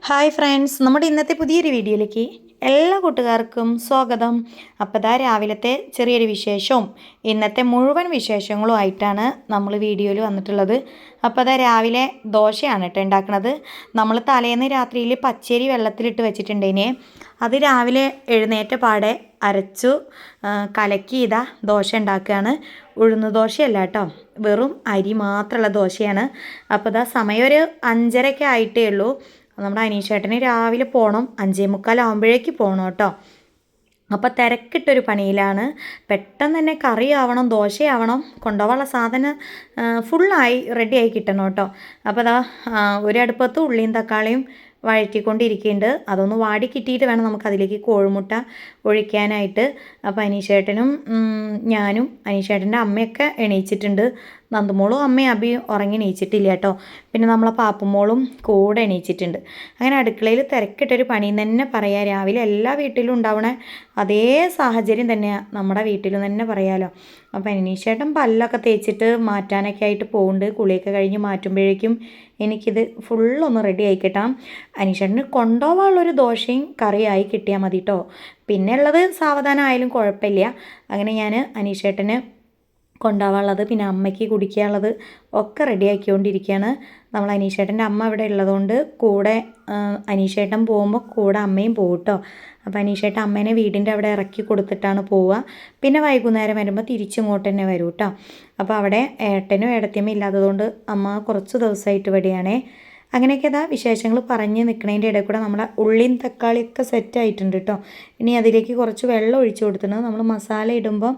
Hi friends, നമ്മുടെ ഇന്നത്തെ പുതിയൊരു വീഡിയോയിലേക്ക് എല്ലാ കൂട്ടുകാർക്കും സ്വാഗതം. അപ്പോൾ ദാ രാവിലത്തെ ചെറിയൊരു വിശേഷവും ഇന്നത്തെ മുഴുവൻ വിശേഷങ്ങളും ആയിട്ടാണ് നമ്മൾ വീഡിയോയിൽ വന്നിട്ടുള്ളത്. അപ്പോൾ ദാ രാവിലെ ദോശയാണ് കേട്ടോ ഉണ്ടാക്കുന്നത്. നമ്മൾ തലേന്ന് രാത്രിയിൽ പച്ചരി വെള്ളത്തിലിട്ട് വെച്ചിട്ടുണ്ടേനെ, അത് രാവിലെ എഴുന്നേറ്റ പാടെ അരച്ചു കലക്കി ഇതാ ദോശ ഉണ്ടാക്കുകയാണ്. ഉഴുന്ന് ദോശയല്ല കേട്ടോ, വെറും അരി മാത്രമുള്ള ദോശയാണ്. അപ്പോൾ ഇതാ സമയം ഒരു 5:30 ആയിട്ടേ ഉള്ളൂ. നമ്മുടെ അനീഷേട്ടന് രാവിലെ പോകണം, 5:45 ആകുമ്പോഴേക്ക് പോകണം കേട്ടോ. അപ്പോൾ തിരക്കിട്ടൊരു പണിയിലാണ്. പെട്ടെന്ന് തന്നെ കറി ആവണം, ദോശയാവണം, കൊണ്ടുപോകാനുള്ള സാധനം ഫുള്ളായി റെഡിയായി കിട്ടണം കേട്ടോ. അപ്പോൾ അതാ ഒരടുപ്പത്ത് ഉള്ളിയും തക്കാളിയും വഴറ്റിക്കൊണ്ടിരിക്കുന്നുണ്ട്. അതൊന്ന് വാടി കിട്ടിയിട്ട് വേണം നമുക്കതിലേക്ക് കോഴിമുട്ട ഒഴിക്കാനായിട്ട്. അപ്പോൾ അനീഷേട്ടനും ഞാനും അനീഷേട്ടൻ്റെ അമ്മയൊക്കെ എണീച്ചിട്ടുണ്ട്. നന്ദുമോളും അമ്മയും അബിയും ഉറങ്ങി എണീച്ചിട്ടില്ല കേട്ടോ. പിന്നെ നമ്മളെ പാപ്പുമോളും കൂടെ എണീച്ചിട്ടുണ്ട്. അങ്ങനെ അടുക്കളയിൽ തിരക്കിട്ടൊരു പണി തന്നെ പറയാം. രാവിലെ എല്ലാ വീട്ടിലും ഉണ്ടാവണ അതേ സാഹചര്യം തന്നെയാണ് നമ്മുടെ വീട്ടിലും തന്നെ പറയാമല്ലോ. അപ്പോൾ അനീഷേട്ടൻ പല്ലൊക്കെ തേച്ചിട്ട് മാറ്റാനൊക്കെ ആയിട്ട് പോകുന്നുണ്ട്. കുളിയൊക്കെ കഴിഞ്ഞ് മാറ്റുമ്പോഴേക്കും എനിക്കിത് ഫുള്ളൊന്ന് റെഡി ആയി കിട്ടാം. അനീഷേട്ടന് കൊണ്ടുപോകാനുള്ളൊരു ദോശയും കറിയായി കിട്ടിയാൽ മതി കേട്ടോ. പിന്നെ ഉള്ളത് സാവധാനം ആയാലും കുഴപ്പമില്ല. അങ്ങനെ ഞാൻ അനീഷേട്ടന് കൊണ്ടുപോകാനുള്ളത് പിന്നെ അമ്മയ്ക്ക് കുടിക്കാനുള്ളത് ഒക്കെ റെഡിയാക്കിക്കൊണ്ടിരിക്കുകയാണ്. നമ്മൾ അനീഷേട്ടൻ്റെ അമ്മ ഇവിടെ ഉള്ളതുകൊണ്ട് കൂടെ അനീഷേട്ടൻ പോകുമ്പോൾ കൂടെ അമ്മയും പോകും കേട്ടോ. അപ്പോൾ അനീഷേട്ടൻ അമ്മേനെ വീടിൻ്റെ അവിടെ ഇറക്കി കൊടുത്തിട്ടാണ് പോവുക. പിന്നെ വൈകുന്നേരം വരുമ്പോൾ തിരിച്ചിങ്ങോട്ട് തന്നെ വരും കേട്ടോ. അപ്പോൾ അവിടെ ഏട്ടനും ഏടത്തിയമ്മയും ഇല്ലാത്തതുകൊണ്ട് അമ്മ കുറച്ച് ദിവസമായിട്ട് ഇവിടെയാണേ. അങ്ങനെയൊക്കെ ഇതാ വിശേഷങ്ങൾ പറഞ്ഞ് നിൽക്കുന്നതിൻ്റെ ഇടയിൽ കൂടെ നമ്മുടെ ഉള്ളിയും തക്കാളിയൊക്കെ സെറ്റായിട്ടുണ്ട് കേട്ടോ. ഇനി അതിലേക്ക് കുറച്ച് വെള്ളം ഒഴിച്ചു കൊടുത്തിട്ടുണ്ട്. നമ്മൾ മസാല ഇടുമ്പോൾ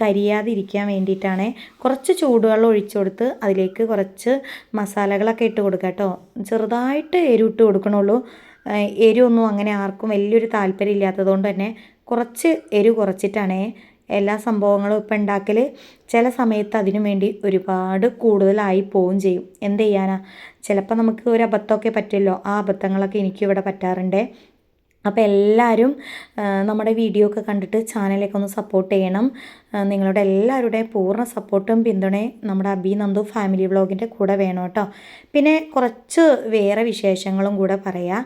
കരിയാതിരിക്കാൻ വേണ്ടിയിട്ടാണ് കുറച്ച് ചൂടുവെള്ളം ഒഴിച്ചു കൊടുത്ത് അതിലേക്ക് കുറച്ച് മസാലകളൊക്കെ ഇട്ട് കൊടുക്കുക കേട്ടോ. ചെറുതായിട്ട് എരിവിട്ട് കൊടുക്കണുള്ളൂ. എരിവൊന്നും അങ്ങനെ ആർക്കും വലിയൊരു താല്പര്യം ഇല്ലാത്തതുകൊണ്ട് തന്നെ കുറച്ച് എരിവ് കുറച്ചിട്ടാണ് എല്ലാ സംഭവങ്ങളും ഇപ്പം ഉണ്ടാക്കൽ. ചില സമയത്ത് അതിനു വേണ്ടി ഒരുപാട് കൂടുതലായി പോവുകയും ചെയ്യും. എന്ത് ചെയ്യാനാ, ചിലപ്പോൾ നമുക്ക് ഒരു അബദ്ധമൊക്കെ പറ്റുമല്ലോ. ആ അബദ്ധങ്ങളൊക്കെ എനിക്കിവിടെ പറ്റാറുണ്ട്. അപ്പോൾ എല്ലാവരും നമ്മുടെ വീഡിയോ ഒക്കെ കണ്ടിട്ട് ചാനലൊക്കെ ഒന്ന് സപ്പോർട്ട് ചെയ്യണം. നിങ്ങളുടെ എല്ലാവരുടെയും പൂർണ്ണ സപ്പോർട്ടും പിന്തുണയും നമ്മുടെ അബി നന്ദു ഫാമിലി വ്ളോഗിൻ്റെ കൂടെ വേണം കേട്ടോ. പിന്നെ കുറച്ച് വേറെ വിശേഷങ്ങളും കൂടെ പറയാം.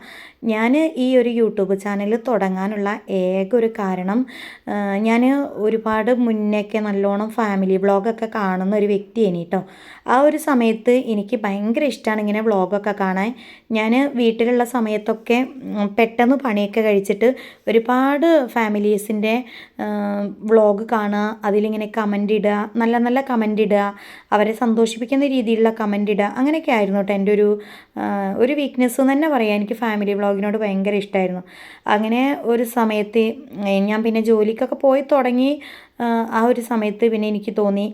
ഞാൻ ഈ ഒരു യൂട്യൂബ് ചാനൽ തുടങ്ങാനുള്ള ഏക ഒരു കാരണം, ഞാൻ ഒരുപാട് മുന്നേക്കെ നല്ലോണം ഫാമിലി വ്ളോഗൊക്കെ കാണുന്ന ഒരു വ്യക്തിയാണ് കേട്ടോ. ആ ഒരു സമയത്ത് എനിക്ക് ഭയങ്കര ഇഷ്ടമാണ് ഇങ്ങനെ വ്ളോഗൊക്കെ കാണാൻ. ഞാൻ വീട്ടിലുള്ള സമയത്തൊക്കെ പെട്ടെന്ന് പണിയൊക്കെ കഴിച്ചിട്ട് ഒരുപാട് ഫാമിലീസിൻ്റെ വ്ളോഗ് കാണുക, അതിലിങ്ങനെ കമൻ്റ് ഇടുക, നല്ല നല്ല കമൻ്റ് ഇടുക, അവരെ സന്തോഷിപ്പിക്കുന്ന രീതിയിലുള്ള കമൻ്റ് ഇടുക, അങ്ങനെയൊക്കെ ആയിരുന്നു കേട്ടോ എൻ്റെ ഒരു വീക്ക്നെസ് എന്ന് തന്നെ പറയാം. എനിക്ക് ഫാമിലി വ്ളോഗിനോട് ഭയങ്കര ഇഷ്ടമായിരുന്നു. അങ്ങനെ ഒരു സമയത്ത് ഞാൻ പിന്നെ ജോലിക്കൊക്കെ പോയി തുടങ്ങി. ആ ഒരു സമയത്ത് പിന്നെ എനിക്ക് തോന്നി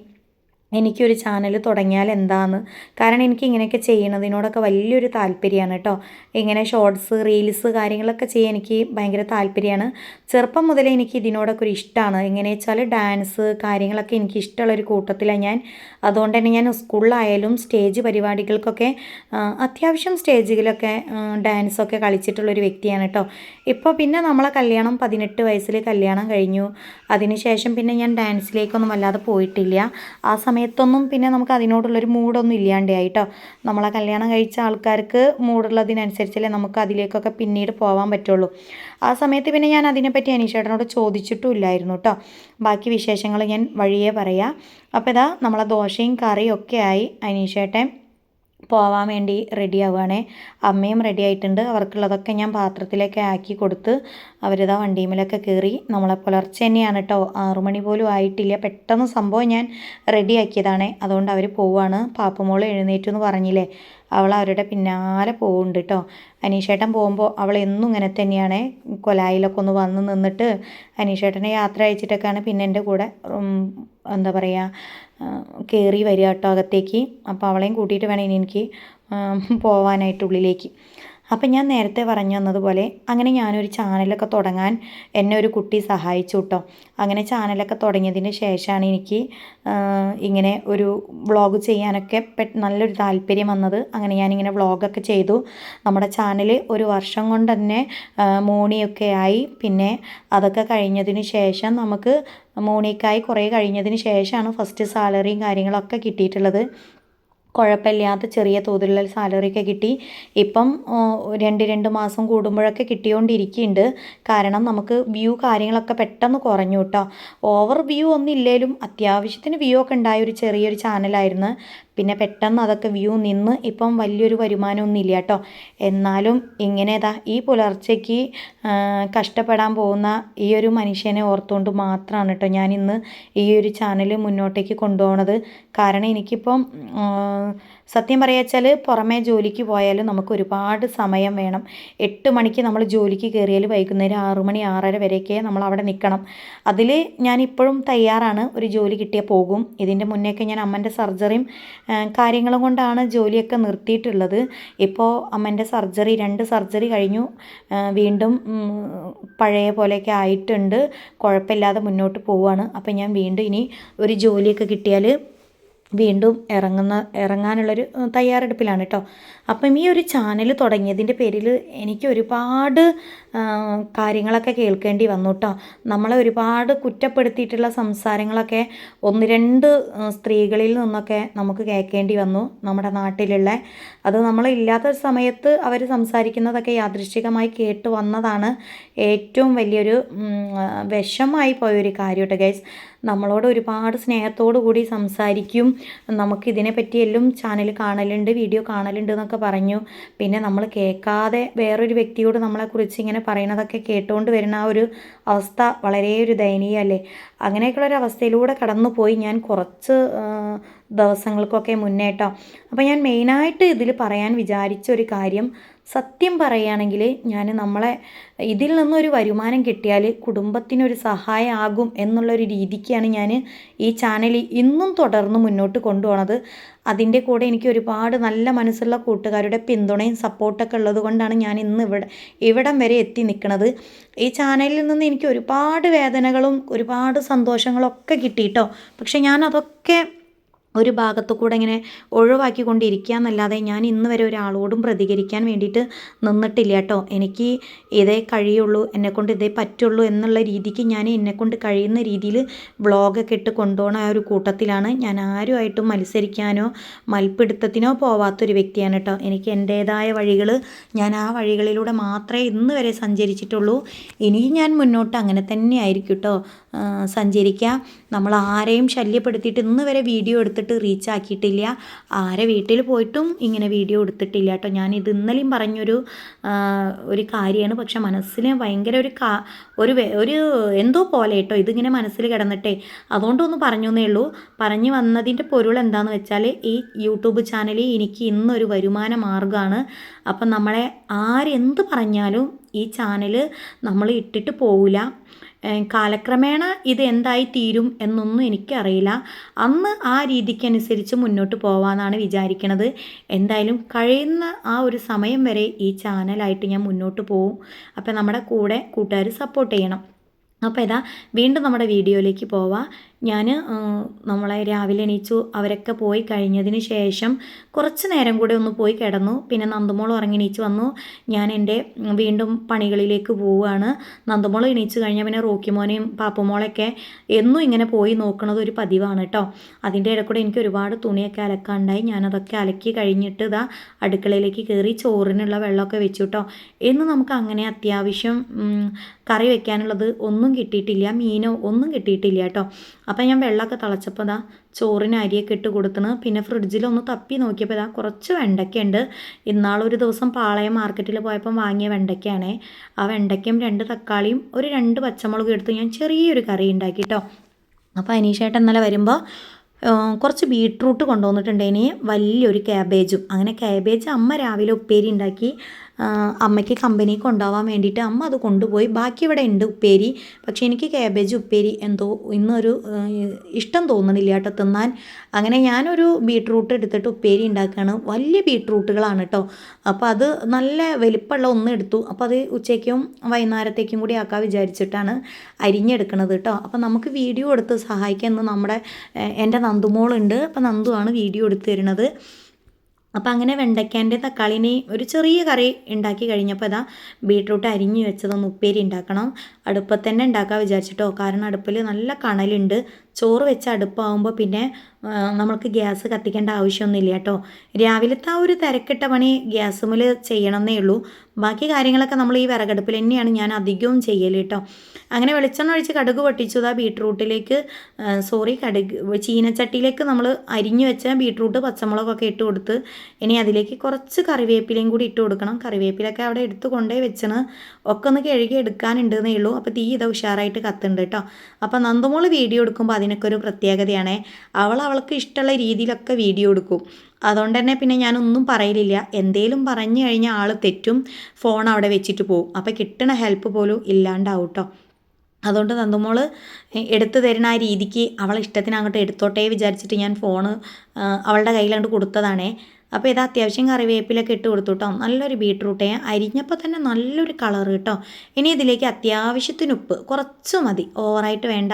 എനിക്കൊരു ചാനൽ തുടങ്ങിയാൽ എന്താന്ന്. കാരണം എനിക്ക് ഇങ്ങനെയൊക്കെ ചെയ്യണതിനോടൊക്കെ വലിയൊരു താല്പര്യമാണ് കേട്ടോ. ഇങ്ങനെ ഷോർട്സ് റീൽസ് കാര്യങ്ങളൊക്കെ ചെയ്യാൻ എനിക്ക് ഭയങ്കര താല്പര്യമാണ്. ചെറുപ്പം മുതലേ എനിക്ക് ഇതിനോടൊക്കെ ഒരു ഇഷ്ടമാണ്. എങ്ങനെ വെച്ചാൽ ഡാൻസ് കാര്യങ്ങളൊക്കെ എനിക്ക് ഇഷ്ടമുള്ളൊരു കൂട്ടത്തിലാണ് ഞാൻ. അതുകൊണ്ട് തന്നെ ഞാൻ സ്കൂളിലായാലും സ്റ്റേജ് പരിപാടികൾക്കൊക്കെ അത്യാവശ്യം സ്റ്റേജിലൊക്കെ ഡാൻസൊക്കെ കളിച്ചിട്ടുള്ളൊരു വ്യക്തിയാണ് കേട്ടോ. ഇപ്പോൾ പിന്നെ നമ്മളെ കല്യാണം 18 വയസ്സിൽ കല്യാണം കഴിഞ്ഞു. അതിനുശേഷം പിന്നെ ഞാൻ ഡാൻസിലേക്കൊന്നും വല്ലാതെ പോയിട്ടില്ല. ആ സമയത്തൊന്നും പിന്നെ നമുക്ക് അതിനോടുള്ളൊരു മൂഡൊന്നും ഇല്ലാണ്ടായി കേട്ടോ. നമ്മളെ കല്യാണം കഴിച്ച ആൾക്കാർക്ക് മൂടുള്ളതിനനുസരിച്ചല്ലേ നമുക്ക് അതിലേക്കൊക്കെ പിന്നീട് പോകാൻ പറ്റുള്ളൂ. ആ സമയത്ത് പിന്നെ ഞാൻ അതിനെപ്പറ്റി അനീഷേട്ടനോട് ചോദിച്ചിട്ടും ഇല്ലായിരുന്നു കേട്ടോ. ബാക്കി വിശേഷങ്ങൾ ഞാൻ വഴിയേ പറയാം. അപ്പോൾ ഇതാ നമ്മളെ ദോശയും കറിയും ഒക്കെ ആയി. അനീഷേട്ടൻ പോവാൻ വേണ്ടി റെഡി ആവുകയാണേ. അമ്മയും റെഡി ആയിട്ടുണ്ട്. അവർക്കുള്ളതൊക്കെ ഞാൻ പാത്രത്തിലേക്ക് ആക്കി കൊടുത്ത് അവരിതാ വണ്ടിയുമേലൊക്കെ കയറി. നമ്മളെ പുലർച്ചെ തന്നെയാണ് കേട്ടോ, 6 മണി പോലും ആയിട്ടില്ല. പെട്ടെന്ന് സംഭവം ഞാൻ റെഡി ആക്കിയതാണേ. അതുകൊണ്ട് അവർ പോവുകയാണ്. പാപ്പുമോൾ എഴുന്നേറ്റു എന്ന് പറഞ്ഞില്ലേ, അവൾ അവരുടെ പിന്നാലെ പോകുന്നുണ്ട് കേട്ടോ. അനീഷേട്ടൻ പോകുമ്പോൾ അവൾ എന്നും ഇങ്ങനെ തന്നെയാണ്, കൊലായിലൊക്കെ ഒന്ന് വന്ന് നിന്നിട്ട് അനീഷേട്ടനെ യാത്ര അയച്ചിട്ടൊക്കെയാണ് പിന്നെ എൻ്റെ കൂടെ എന്താ പറയുക കയറി വരിക കേട്ടോ അകത്തേക്ക്. അപ്പോൾ അവളെയും കൂട്ടിയിട്ട് വേണം ഇനി എനിക്ക് പോവാനായിട്ട് ഉള്ളിലേക്ക്. അപ്പം ഞാൻ നേരത്തെ പറഞ്ഞു വന്നതുപോലെ അങ്ങനെ ഞാനൊരു ചാനലൊക്കെ തുടങ്ങാൻ എന്നെ ഒരു കുട്ടി സഹായിച്ചു കേട്ടോ. അങ്ങനെ ചാനലൊക്കെ തുടങ്ങിയതിന് ശേഷമാണ് എനിക്ക് ഇങ്ങനെ ഒരു വ്ളോഗ് ചെയ്യാനൊക്കെ നല്ലൊരു താല്പര്യം വന്നത്. അങ്ങനെ ഞാനിങ്ങനെ വ്ളോഗൊക്കെ ചെയ്തു. നമ്മുടെ ചാനൽ ഒരു വർഷം കൊണ്ട് തന്നെ മോണിയൊക്കെ ആയി. പിന്നെ അതൊക്കെ കഴിഞ്ഞതിന് ശേഷം നമുക്ക് മോണിക്കായി കുറേ കഴിഞ്ഞതിന് ശേഷമാണ് ഫസ്റ്റ് സാലറിയും കാര്യങ്ങളൊക്കെ കിട്ടിയിട്ടുള്ളത്. കുഴപ്പമില്ലാത്ത ചെറിയ തോതിലുള്ള സാലറിയൊക്കെ കിട്ടി. ഇപ്പം 2 മാസം കൂടുമ്പോഴൊക്കെ കിട്ടിയോണ്ടിരിക്കുന്നുണ്ട്. കാരണം നമുക്ക് വ്യൂ കാര്യങ്ങളൊക്കെ പെട്ടെന്ന് കുറഞ്ഞു കേട്ടോ. ഓവർ വ്യൂ ഒന്നും ഇല്ലേലും അത്യാവശ്യത്തിന് വ്യൂ ഒക്കെ ഉണ്ടായ ഒരു ചെറിയൊരു ചാനലായിരുന്നു. പിന്നെ പെട്ടെന്ന് അതൊക്കെ വ്യൂ നിന്ന് ഇപ്പം വലിയൊരു വരുമാനമൊന്നും ഇല്ല കേട്ടോ. എന്നാലും ഇങ്ങനെതാ ഈ പുലർച്ചയ്ക്ക് കഷ്ടപ്പെടാൻ പോകുന്ന ഈ ഒരു മനുഷ്യനെ ഓർത്തുകൊണ്ട് മാത്രമാണ് കേട്ടോ ഞാൻ ഇന്ന് ഈ ഒരു ചാനൽ മുന്നോട്ടേക്ക് കൊണ്ടുപോകുന്നത്. കാരണം എനിക്കിപ്പം സത്യം പറയുകച്ചാൽ പുറമേ ജോലിക്ക് പോയാലും നമുക്ക് ഒരുപാട് സമയം വേണം. 8 മണിക്ക് നമ്മൾ ജോലിക്ക് കയറിയാൽ വൈകുന്നേരം 6 മണി 6:30 വരെയൊക്കെ നമ്മൾ അവിടെ നിൽക്കണം. അതിൽ ഞാനിപ്പോഴും തയ്യാറാണ്. ഒരു ജോലി കിട്ടിയാൽ പോകും. ഇതിൻ്റെ മുന്നേയൊക്കെ ഞാൻ അമ്മൻ്റെ സർജറിയും കാര്യങ്ങളും കൊണ്ടാണ് ജോലിയൊക്കെ നിർത്തിയിട്ടുള്ളത്. ഇപ്പോൾ അമ്മൻ്റെ സർജറി 2 സർജറി കഴിഞ്ഞു. വീണ്ടും പഴയ പോലെയൊക്കെ ആയിട്ടുണ്ട്. കുഴപ്പമില്ലാതെ മുന്നോട്ട് പോവുകയാണ്. അപ്പം ഞാൻ വീണ്ടും ഇനി ഒരു ജോലിയൊക്കെ കിട്ടിയാൽ വീണ്ടും ഇറങ്ങാനുള്ളൊരു തയ്യാറെടുപ്പിലാണ് കേട്ടോ. അപ്പം ഈ ഒരു ചാനൽ തുടങ്ങിയതിൻ്റെ പേരിൽ എനിക്ക് ഒരുപാട് കാര്യങ്ങളൊക്കെ കേൾക്കേണ്ടി വന്നു കേട്ടോ. നമ്മളെ ഒരുപാട് കുറ്റപ്പെടുത്തിയിട്ടുള്ള സംസാരങ്ങളൊക്കെ 1-2 സ്ത്രീകളിൽ നിന്നൊക്കെ നമുക്ക് കേൾക്കേണ്ടി വന്നു. നമ്മുടെ നാട്ടിലുള്ള അത് നമ്മളില്ലാത്ത സമയത്ത് അവർ സംസാരിക്കുന്നതൊക്കെ യാദൃശ്ചികമായി കേട്ട് വന്നതാണ്. ഏറ്റവും വലിയൊരു വിഷമായി പോയൊരു കാര്യം കേട്ടോ ഗൈസ്. നമ്മളോട് ഒരുപാട് സ്നേഹത്തോടു കൂടി സംസാരിക്കും. നമുക്കിതിനെ പറ്റിയെല്ലാം ചാനൽ കാണലുണ്ട്, വീഡിയോ കാണലുണ്ട് എന്നൊക്കെ പറഞ്ഞു. പിന്നെ നമ്മൾ കേൾക്കാതെ വേറൊരു വ്യക്തിയോട് നമ്മളെക്കുറിച്ച് ഇങ്ങനെ പറയണതൊക്കെ കേട്ടുകൊണ്ട് വരുന്ന ആ ഒരു അവസ്ഥ വളരെ ഒരു ദയനീയമല്ലേ. അങ്ങനെയൊക്കെയുള്ളൊരു അവസ്ഥയിലൂടെ കടന്നു പോയി ഞാൻ കുറച്ച് ദിവസങ്ങൾക്കൊക്കെ മുന്നേട്ടോ. അപ്പോൾ ഞാൻ മെയിനായിട്ട് ഇതിൽ പറയാൻ വിചാരിച്ച ഒരു കാര്യം, സത്യം പറയുകയാണെങ്കിൽ നമ്മളെ ഇതിൽ നിന്നൊരു വരുമാനം കിട്ടിയാൽ കുടുംബത്തിനൊരു സഹായമാകും എന്നുള്ളൊരു രീതിക്കാണ് ഞാൻ ഈ ചാനൽ ഇന്നും തുടർന്ന് മുന്നോട്ട് കൊണ്ടുപോകുന്നത്. അതിൻ്റെ കൂടെ എനിക്ക് ഒരുപാട് നല്ല മനസ്സുള്ള കൂട്ടുകാരുടെ പിന്തുണയും സപ്പോർട്ടൊക്കെ ഉള്ളത് കൊണ്ടാണ് ഞാൻ ഇന്ന് ഇവിടം വരെ എത്തി നിൽക്കുന്നത്. ഈ ചാനലിൽ നിന്ന് എനിക്ക് ഒരുപാട് വേദനകളും ഒരുപാട് സന്തോഷങ്ങളൊക്കെ കിട്ടിയിട്ടോ. പക്ഷെ ഞാനതൊക്കെ ഒരു ഭാഗത്തു കൂടെ ഇങ്ങനെ ഒഴിവാക്കിക്കൊണ്ടിരിക്കുക എന്നല്ലാതെ ഞാൻ ഇന്ന് വരെ ഒരാളോടും പ്രതികരിക്കാൻ വേണ്ടിയിട്ട് നിന്നിട്ടില്ല കേട്ടോ. എനിക്ക് ഇതേ കഴിയുള്ളൂ, എന്നെക്കൊണ്ട് ഇതേ പറ്റുള്ളൂ എന്നുള്ള രീതിക്ക് ഞാൻ എന്നെക്കൊണ്ട് കഴിയുന്ന രീതിയിൽ വ്ളോഗൊക്കെ ഇട്ട് കൊണ്ടുപോകുന്ന ആ ഒരു കൂട്ടത്തിലാണ്. ഞാൻ ആരുമായിട്ടും മത്സരിക്കാനോ മൽപ്പിടുത്തത്തിനോ പോവാത്തൊരു വ്യക്തിയാണ് കേട്ടോ. എനിക്ക് എൻ്റേതായ വഴികൾ, ഞാൻ ആ വഴികളിലൂടെ മാത്രമേ ഇന്ന് വരെ സഞ്ചരിച്ചിട്ടുള്ളൂ. ഇനിയും ഞാൻ മുന്നോട്ട് അങ്ങനെ തന്നെ ആയിരിക്കും കേട്ടോ സഞ്ചരിക്കുക. നമ്മൾ ആരെയും ശല്യപ്പെടുത്തിയിട്ട് ഇന്ന് വരെ വീഡിയോ എടുത്തിട്ട് റീച്ച് ആക്കിയിട്ടില്ല. ആരെ വീട്ടിൽ പോയിട്ടും ഇങ്ങനെ വീഡിയോ എടുത്തിട്ടില്ല കേട്ടോ. ഞാനിത് ഇന്നലെയും പറഞ്ഞൊരു കാര്യമാണ്. പക്ഷെ മനസ്സിന് ഭയങ്കര ഒരു എന്തോ പോലെ കേട്ടോ ഇതിങ്ങനെ മനസ്സിൽ കിടന്നിട്ടേ അതുകൊണ്ടൊന്ന് പറഞ്ഞേ ഉള്ളൂ. പറഞ്ഞു വന്നതിൻ്റെ പൊരുൾ എന്താണെന്ന് വെച്ചാൽ ഈ യൂട്യൂബ് ചാനൽ എനിക്ക് ഇന്നൊരു വരുമാന മാർഗ്ഗമാണ്. അപ്പം നമ്മളെ ആരെന്ത് പറഞ്ഞാലും ഈ ചാനൽ നമ്മൾ ഇട്ടിട്ട് പോവില്ല. കാലക്രമേണ ഇത് എന്തായി തീരും എന്നൊന്നും എനിക്കറിയില്ല. അന്ന് ആ രീതിക്കനുസരിച്ച് മുന്നോട്ട് പോവാമെന്നാണ് വിചാരിക്കണത്. എന്തായാലും കഴിയുന്ന ആ ഒരു സമയം വരെ ഈ ചാനലായിട്ട് ഞാൻ മുന്നോട്ട് പോവും. അപ്പം നമ്മുടെ കൂടെ കൂട്ടുകാർ സപ്പോർട്ട് ചെയ്യണം. അപ്പോൾ ഇതാ വീണ്ടും നമ്മുടെ വീഡിയോയിലേക്ക് പോവാം. ഞാൻ നമ്മളെ രാവിലെ എണീച്ചു, അവരൊക്കെ പോയി കഴിഞ്ഞതിന് ശേഷം കുറച്ച് നേരം കൂടെ ഒന്ന് പോയി കിടന്നു. പിന്നെ നന്ദുമോൾ ഉറങ്ങി എണീച്ച് വന്നു. ഞാൻ എൻ്റെ വീണ്ടും പണികളിലേക്ക് പോവുകയാണ്. നന്ദുമോൾ എണീച്ച് കഴിഞ്ഞാൽ പിന്നെ റോക്കിമോനെയും പാപ്പുമോളൊക്കെ എന്നും ഇങ്ങനെ പോയി നോക്കുന്നത് ഒരു പതിവാണ് കേട്ടോ. അതിൻ്റെ ഇടയിൽ കൂടെ എനിക്ക് ഒരുപാട് തുണിയൊക്കെ അലക്കാനുണ്ടായി. ഞാനതൊക്കെ അലക്കി കഴിഞ്ഞിട്ട് ഇതാ അടുക്കളയിലേക്ക് കയറി ചോറിനുള്ള വെള്ളമൊക്കെ വെച്ചു കേട്ടോ. ഇന്ന് നമുക്ക് അങ്ങനെ അത്യാവശ്യം കറി വെക്കാനുള്ളത് ഒന്നും കിട്ടിയിട്ടില്ല, മീനോ ഒന്നും കിട്ടിയിട്ടില്ല കേട്ടോ. അപ്പം ഞാൻ വെള്ളമൊക്കെ തിളച്ചപ്പോൾ ഇതാ ചോറിന് അരിയൊക്കെ ഇട്ട് കൊടുത്തണ്. പിന്നെ ഫ്രിഡ്ജിലൊന്ന് തപ്പി നോക്കിയപ്പോൾ ഇതാ കുറച്ച് വെണ്ടയ്ക്കുണ്ട്. ഇന്നാളൊരു ദിവസം പാളയം മാർക്കറ്റിൽ പോയപ്പം വാങ്ങിയ വെണ്ടയ്ക്കാണേ. ആ വെണ്ടയ്ക്കും 2 തക്കാളിയും ഒരു 2 പച്ചമുളകും എടുത്ത് ഞാൻ ചെറിയൊരു കറി ഉണ്ടാക്കി കേട്ടോ. അപ്പോൾ അനീഷേട്ടൻ ഇന്നലെ വരുമ്പോൾ കുറച്ച് ബീട്രൂട്ട് കൊണ്ടുവന്നിട്ടുണ്ട്. ഇനി വലിയൊരു ക്യാബേജും. അങ്ങനെ ക്യാബേജ് അമ്മ രാവിലെ ഉപ്പേരി ഉണ്ടാക്കി അമ്മയ്ക്ക് കമ്പനി കൊണ്ടുപോകാൻ വേണ്ടിയിട്ട് അമ്മ അത് കൊണ്ടുപോയി. ബാക്കി ഇവിടെ ഉണ്ട് ഉപ്പേരി. പക്ഷേ എനിക്ക് ക്യാബേജ് ഉപ്പേരി എന്തോ ഇന്നൊരു ഇഷ്ടം തോന്നണില്ല കേട്ടോ തിന്നാൻ. അങ്ങനെ ഞാനൊരു ബീട്രൂട്ട് എടുത്തിട്ട് ഉപ്പേരി ഉണ്ടാക്കുകയാണ്. വലിയ ബീട്രൂട്ടുകളാണ് കേട്ടോ. അപ്പോൾ അത് നല്ല വലിപ്പമുള്ള ഒന്ന് എടുത്തു. അപ്പോൾ അത് ഉച്ചയ്ക്കും വൈകുന്നേരത്തേക്കും കൂടി ആക്കാൻ വിചാരിച്ചിട്ടാണ് അരിഞ്ഞെടുക്കണത് കേട്ടോ. അപ്പോൾ നമുക്ക് വീഡിയോ എടുത്ത് സഹായിക്കാൻ ഇന്ന് നമ്മുടെ എൻ്റെ നന്ദുമോളുണ്ട്. അപ്പോൾ നന്ദുവാണ് വീഡിയോ എടുത്ത് തരുന്നത്. അപ്പോൾ അങ്ങനെ വെണ്ടയ്ക്കാൻ്റെ തക്കാളിനെ ഒരു ചെറിയ കറി ഉണ്ടാക്കി കഴിഞ്ഞപ്പോൾ ഇതാ ബീട്രൂട്ട് അരിഞ്ഞ് വെച്ചതൊന്ന് ഉപ്പേരി ഉണ്ടാക്കണം. അടുപ്പത്ത് തന്നെ ഉണ്ടാക്കാൻ വിചാരിച്ചിട്ടോ. കാരണം അടുപ്പിൽ നല്ല കണലുണ്ട്. ചോറ് വെച്ച അടുപ്പാകുമ്പോൾ പിന്നെ നമ്മൾക്ക് ഗ്യാസ് കത്തിക്കേണ്ട ആവശ്യമൊന്നുമില്ല കേട്ടോ. രാവിലത്തെ ആ ഒരു തിരക്കിട്ട പണി ഗ്യാസുമ്മൽ ചെയ്യണമെന്നേ ഉള്ളൂ. ബാക്കി കാര്യങ്ങളൊക്കെ നമ്മൾ ഈ വിറകടുപ്പിൽ തന്നെയാണ് ഞാൻ അധികവും ചെയ്യൽ കേട്ടോ. അങ്ങനെ വെളിച്ചെണ്ണ ഒഴിച്ച് കടുക് പൊട്ടിച്ചതാ ബീട്രൂട്ടിലേക്ക് ചീനച്ചട്ടിയിലേക്ക് നമ്മൾ അരിഞ്ഞു വെച്ച ബീട്രൂട്ട് പച്ചമുളകൊക്കെ ഇട്ട് കൊടുത്ത് ഇനി അതിലേക്ക് കുറച്ച് കറിവേപ്പിലയും കൂടി ഇട്ട് കൊടുക്കണം. കറിവേപ്പിലൊക്കെ അവിടെ എടുത്ത് കൊണ്ടേ വെച്ചണ് ഒക്കെ ഒന്ന് കഴുകി എടുക്കാനുണ്ടെന്നേ ഉള്ളൂ. അപ്പോൾ തീ ഇത് ഉഷാറായിട്ട് കത്തുണ്ട് കേട്ടോ. അപ്പോൾ നന്ദുമോള് വീഡിയോ എടുക്കുമ്പോൾ അതിനൊക്കെ ഒരു പ്രത്യേകതയാണേ. അവൾക്ക് ഇഷ്ടമുള്ള രീതിയിലൊക്കെ വീഡിയോ എടുക്കും. അതുകൊണ്ട് തന്നെ പിന്നെ ഞാനൊന്നും പറയലില്ല. എന്തേലും പറഞ്ഞു കഴിഞ്ഞാൽ ആൾ തെറ്റും, ഫോൺ അവിടെ വെച്ചിട്ട് പോകും. അപ്പോൾ കിട്ടണ ഹെൽപ്പ് പോലും ഇല്ലാണ്ടാവും കേട്ടോ. അതുകൊണ്ട് നന്ദുമോൾ എടുത്തു തരുന്ന ആ രീതിക്ക് അവളെ ഇഷ്ടത്തിന് അങ്ങോട്ട് എടുത്തോട്ടേ വിചാരിച്ചിട്ട് ഞാൻ ഫോണ് അവളുടെ കയ്യിലാണ്ട് കൊടുത്തതാണേ. അപ്പോൾ ഇത് അത്യാവശ്യം കറിവേപ്പിലൊക്കെ ഇട്ട് കൊടുത്തു കേട്ടോ. നല്ലൊരു ബീട്രൂട്ടേ അരിഞ്ഞപ്പോൾ തന്നെ നല്ലൊരു കളർ കേട്ടോ. ഇനി ഇതിലേക്ക് അത്യാവശ്യത്തിന് ഉപ്പ് കുറച്ച് മതി, ഓവറായിട്ട് വേണ്ട.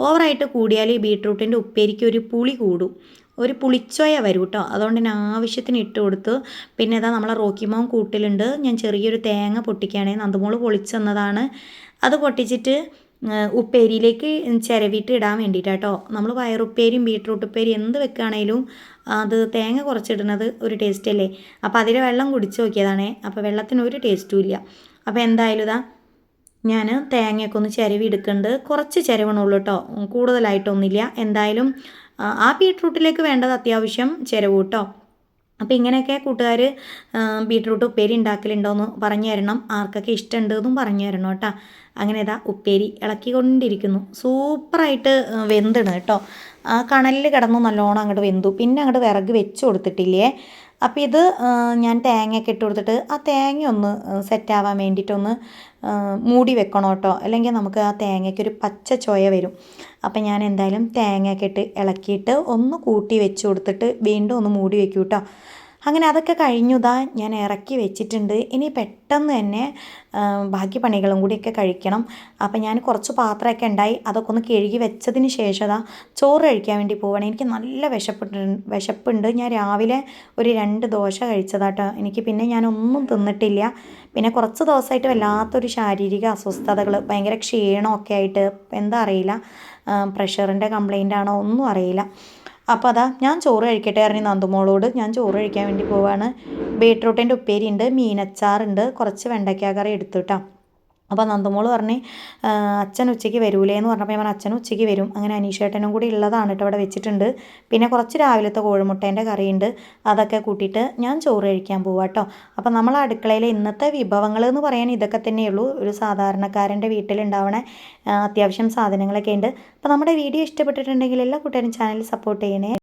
ഓവറായിട്ട് കൂടിയാൽ ഈ ബീട്രൂട്ടിൻ്റെ ഉപ്പേരിക്ക് ഒരു പുളി കൂടും, ഒരു പുളിച്ചോയ വരും കേട്ടോ. അതുകൊണ്ട് തന്നെ ആവശ്യത്തിന് ഇട്ട് കൊടുത്തു. പിന്നെ ഇതാ നമ്മളെ റോക്കിമോൻ കൂട്ടിലുണ്ട്. ഞാൻ ചെറിയൊരു തേങ്ങ പൊട്ടിക്കുകയാണെങ്കിൽ നന്ദുമോൾ പൊളിച്ചു തന്നതാണ്. അത് പൊട്ടിച്ചിട്ട് ഉപ്പേരിയിലേക്ക് ചിരവിയിട്ട് ഇടാൻ വേണ്ടിയിട്ടാട്ടോ. നമ്മൾ പയറുപ്പേരിയും ബീട്രൂട്ട് ഉപ്പേരി എന്ത് വെക്കുകയാണേലും അത് തേങ്ങ കുറച്ചിടുന്നത് ഒരു ടേസ്റ്റ് അല്ലേ. അപ്പോൾ അതിൽ വെള്ളം കുടിച്ച് നോക്കിയതാണേ. അപ്പോൾ വെള്ളത്തിന് ഒരു ടേസ്റ്റും ഇല്ല. അപ്പോൾ എന്തായാലും ഇതാ ഞാൻ തേങ്ങയൊക്കെ ഒന്ന് ചിരവി എടുക്കുന്നുണ്ട്. കുറച്ച് ചിരവണുള്ളൂ കേട്ടോ, കൂടുതലായിട്ടൊന്നുമില്ല. എന്തായാലും ആ ബീട്രൂട്ടിലേക്ക് വേണ്ടത് അത്യാവശ്യം ചിരവ് കേട്ടോ. അപ്പോൾ ഇങ്ങനെയൊക്കെ കൂട്ടുകാർ ബീട്രൂട്ട് ഉപ്പേരി ഉണ്ടാക്കലുണ്ടോയെന്ന് പറഞ്ഞു തരണം, ആർക്കൊക്കെ ഇഷ്ടമുണ്ടെന്നും പറഞ്ഞു തരണം കേട്ടോ. അങ്ങനെ ഇതാ ഉപ്പേരി ഇളക്കിക്കൊണ്ടിരിക്കുന്നു. സൂപ്പറായിട്ട് വെന്തിണ് കേട്ടോ. ആ കണലിൽ കിടന്നു നല്ലോണം അങ്ങോട്ട് വെന്തു. പിന്നെ അങ്ങോട്ട് വിറക് വെച്ച് കൊടുത്തിട്ടില്ലേ. അപ്പോൾ ഇത് ഞാൻ തേങ്ങയൊക്കെ ഇട്ട് കൊടുത്തിട്ട് ആ തേങ്ങ ഒന്ന് സെറ്റാവാൻ വേണ്ടിയിട്ടൊന്ന് മൂടി വെക്കണം കേട്ടോ. അല്ലെങ്കിൽ നമുക്ക് ആ തേങ്ങയ്ക്കൊരു പച്ച ചൊയ വരും. അപ്പം ഞാൻ എന്തായാലും തേങ്ങയൊക്കെ ഇട്ട് ഇളക്കിയിട്ട് ഒന്ന് കൂട്ടി വെച്ച് കൊടുത്തിട്ട് വീണ്ടും ഒന്ന് മൂടി വെക്കും കേട്ടോ. അങ്ങനെ അതൊക്കെ കഴിഞ്ഞതാ ഞാൻ ഇറക്കി വെച്ചിട്ടുണ്ട്. ഇനി പെട്ടെന്ന് തന്നെ ബാക്കി പണികളും കൂടിയൊക്കെ കഴിക്കണം. അപ്പം ഞാൻ കുറച്ച് പാത്രമൊക്കെ ഉണ്ടായി, അതൊക്കെ ഒന്ന് കഴുകി വെച്ചതിന് ശേഷം ചോറ് കഴിക്കാൻ വേണ്ടി പോവുകയാണ്. എനിക്ക് നല്ല വിശപ്പുണ്ട്. ഞാൻ രാവിലെ ഒരു 2 ദോശ കഴിച്ചതാട്ടോ. എനിക്ക് പിന്നെ ഞാനൊന്നും തിന്നിട്ടില്ല. പിന്നെ കുറച്ച് ദിവസമായിട്ട് വല്ലാത്തൊരു ശാരീരിക അസ്വസ്ഥതകൾ, ഭയങ്കര ക്ഷീണമൊക്കെ ആയിട്ട്, എന്താ അറിയില്ല, പ്രഷറിൻ്റെ കംപ്ലൈൻ്റ് ആണോ ഒന്നും അറിയില്ല. അപ്പോൾ അതാ ഞാൻ ചോറ് കഴിക്കട്ടെ പറഞ്ഞ് നന്ദുമോളോട് ഞാൻ ചോറ് കഴിക്കാൻ വേണ്ടി പോവാണ്. ബീട്രൂട്ടിൻ്റെ ഉപ്പേരി ഉണ്ട്, മീനച്ചാറുണ്ട്, കുറച്ച് വെണ്ടയ്ക്ക കറി എടുത്തു കേട്ടോ. അപ്പോൾ നന്ദുമോൾ പറഞ്ഞ് അച്ഛൻ ഉച്ചയ്ക്ക് വരൂലേ എന്ന് പറഞ്ഞപ്പോൾ ഞാൻ അച്ഛൻ ഉച്ചയ്ക്ക് വരും. അങ്ങനെ അനീഷേട്ടനും കൂടി ഉള്ളതാണ് കേട്ടോ ഇവിടെ വെച്ചിട്ടുണ്ട്. പിന്നെ കുറച്ച് രാവിലത്തെ കോഴിമുട്ടേൻ്റെ കറിയുണ്ട്, അതൊക്കെ കൂട്ടിയിട്ട് ഞാൻ ചോറ് കഴിക്കാൻ പോവാം കേട്ടോ. അപ്പോൾ നമ്മൾ അടുക്കളയിലെ ഇന്നത്തെ വിഭവങ്ങൾ എന്ന് പറയാൻ ഇതൊക്കെ തന്നെയുള്ളൂ. ഒരു സാധാരണക്കാരൻ്റെ വീട്ടിലുണ്ടാവണ അത്യാവശ്യം സാധനങ്ങളൊക്കെ ഉണ്ട്. അപ്പോൾ നമ്മുടെ വീഡിയോ ഇഷ്ടപ്പെട്ടിട്ടുണ്ടെങ്കിൽ എല്ലാ കൂട്ടുകാരും ചാനൽ സപ്പോർട്ട് ചെയ്യണേ.